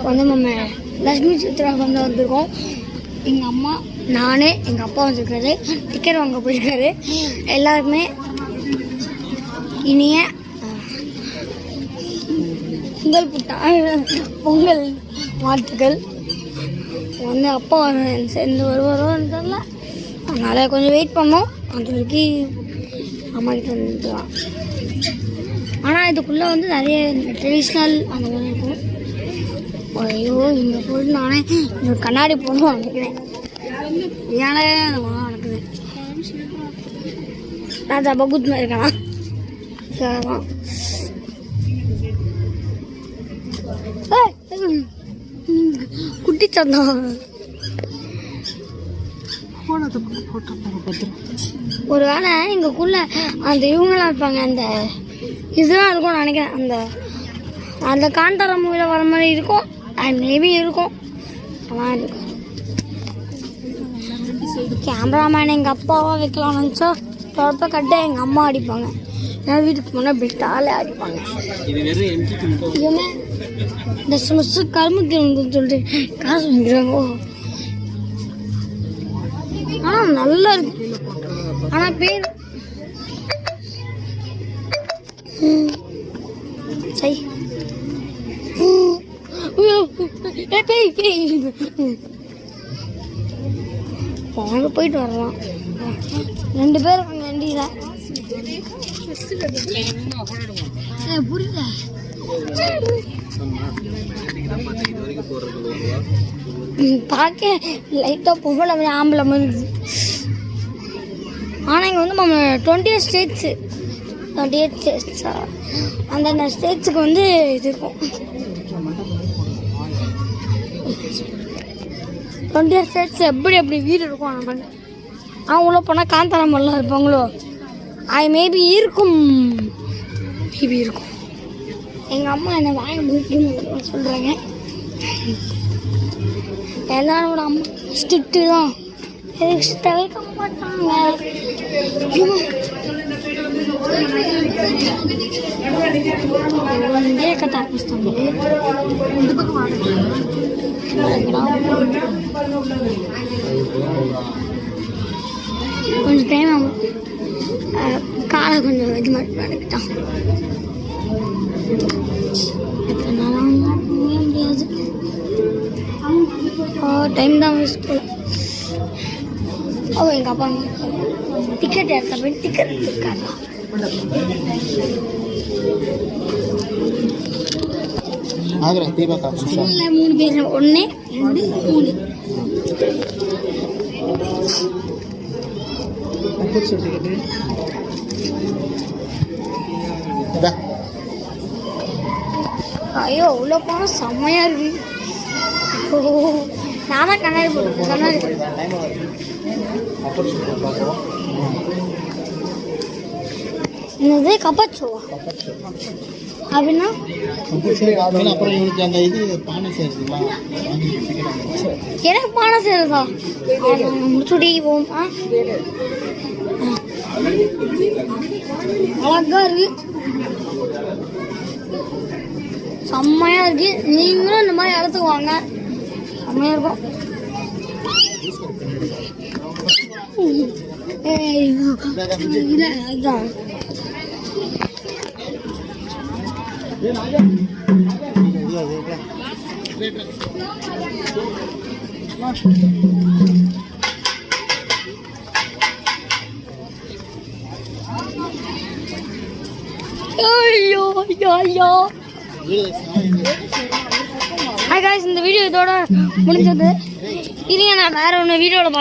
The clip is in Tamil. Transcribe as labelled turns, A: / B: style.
A: வந்து நம்ம லக்ஷ்மி சித்ரா வந்து வந்திருக்கோம். எங்கள் அம்மா, நான், எங்கள் அப்பா வந்துருக்காரு. டிக்கெட் வாங்க போயிருக்காரு. எல்லாருக்குமே இனிய பொங்கல் வாழ்த்துக்கள். வந்து அப்பா சேர்ந்து வருவாரோன்னு தெரியல, அதனால் கொஞ்சம் வெயிட் பண்ணோம். அது வரைக்கும் அம்மா கிட்ட வந்துடலாம். ஆனால் இதுக்குள்ளே வந்து நிறைய ட்ரெடிஷ்னல் அந்த மாதிரி இருக்கும். ஐயோ, இங்கே போயிட்டு நானே இந்த கண்ணாடி போகணும் நினைக்கிறேன். ஏன்னா அந்த மாதிரி நடக்குது. நான் ஜபகுத்மா இருக்கேனா? சரிதான். குட்டி சந்தா ஒரு வேளை எங்களுக்குள்ள அந்த இவங்களாம் இருப்பாங்க, அந்த இதெல்லாம் இருக்கும்னு நினைக்கிறேன். அந்த அந்த காந்தாரா மூவியில் வர மாதிரி இருக்கும். மேபி இருக்கும். அதான் இருக்கும். கேமராமேன் எங்கள் அப்பாவாக வைக்கலாம் நினச்சா தொடப்ப கட்ட எங்கள் அம்மா அடிப்பாங்க. என் வீட்டுக்கு போனால் பெட்டாலே அடிப்பாங்க. இதுவுமே இந்த சுமசு கரும்புக்கு சொல்லிட்டு காசு வாங்கிடுவாங்க. ஆனால் நல்லா இருக்கு. ஆனால் பேர் சரி வாங்க போயிட்டு வரலாம். 2 பேர் இருக்காங்க வண்டியில். புரியல. பார்க்க லைட்டாக பொம்பளை மாதிரி ஆம்பளை மாதிரி இருக்குது. ஆனால் இங்கே வந்து நம்ம 28 ஸ்டேட்ஸா அந்தந்த ஸ்டேட்ஸுக்கு வந்து இது இருக்கும். 28 ஸ்டேட்ஸ் எப்படி வீடு இருக்கும். நம்ம உள்ள போனால் காந்தாரா மாதிரிலாம் இருப்பாங்களோ, அது மேபி இருக்கும். எங்கள் அம்மா என்னை வாங்க முடியும்னு சொல்கிறாங்க. எல்லாரோட அம்மா ஸ்ட்ரிக்ட்டு தான், எதுக்கு தவிர்க்க மாட்டாங்க. ஒன்றே கட்ட ஆரம்பிச்சிட்டாங்க. இந்த பக்கம் கொஞ்சம் டைம் ஆகும். காலை கொஞ்சம் இது மாதிரி பண்ணிக்கிட்டான். முடியாது. டைம் தான் ஸ்கூல். எங்கள் அப்பா டிக்கெட் எடுத்த போய் டிக்கெட் இருக்காங்க. 3 பேர் 1 2 3 ஐயோ, உள்ள போனா செம்மையா இருக்கு. நானா கண்ணாடி போட்டு கண்ணாடி என்னது கப்பாச்சோவா அப்படின்னா எனக்கு பானை செய்யறதா முடிச்சுடி போவோம். அழகா இருக்கு, செம்மையா இருக்கு. நீங்களும் இந்த மாதிரி இடத்துக்கு வாங்க, செம்மையா இருக்கும். அதுதான் ஐயோ ஐயோ ஐயோ. ஹாய் காய்ஸ், இந்த வீடியோ இதோட முடிஞ்சது. இருங்க, நான் வேற ஒன்று வீடியோவில் பார்க்க